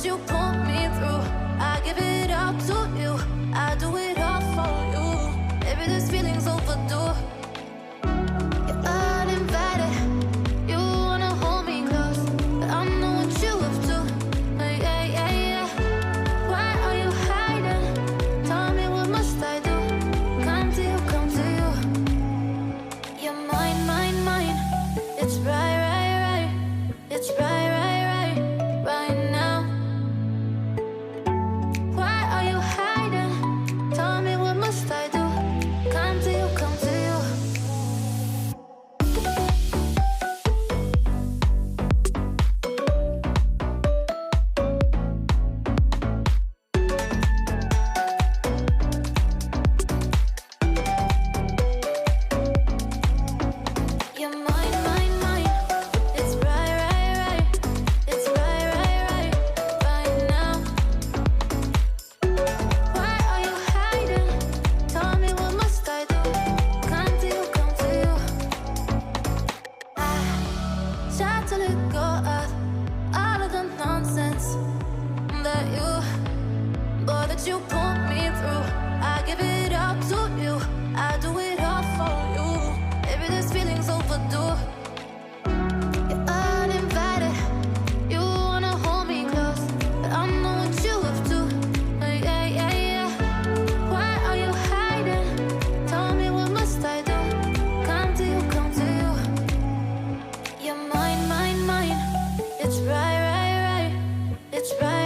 that you pull me through. I give it all to you, I do it all for you. Maybe this feeling's overdue. You're uninvited, you wanna hold me close, but I know what you have to. Yeah, yeah, yeah. Why are you hiding? Tell me, what must I do? Come to you, come to you. You're mine, mine, mine. It's right, right, right. It's right, right, right, right now. Why are you hiding? Tell me, what must I do? Come to you, come to you. You're mine, mine, mine. It's right, right, right. It's right, right, right, right now. Why are you hiding? Tell me, what must I do? Come to you, come to you. I try to let go of all of the nonsense that you put me through. I give it all to you, I do it all for you. Maybe this feeling's overdue. You're uninvited, you wanna hold me close, but I know what you have to. Yeah, yeah, yeah. Why are you hiding? Tell me, what must I do? Come to you, come to you. You're mine, mine, mine. It's right, right, right. It's right.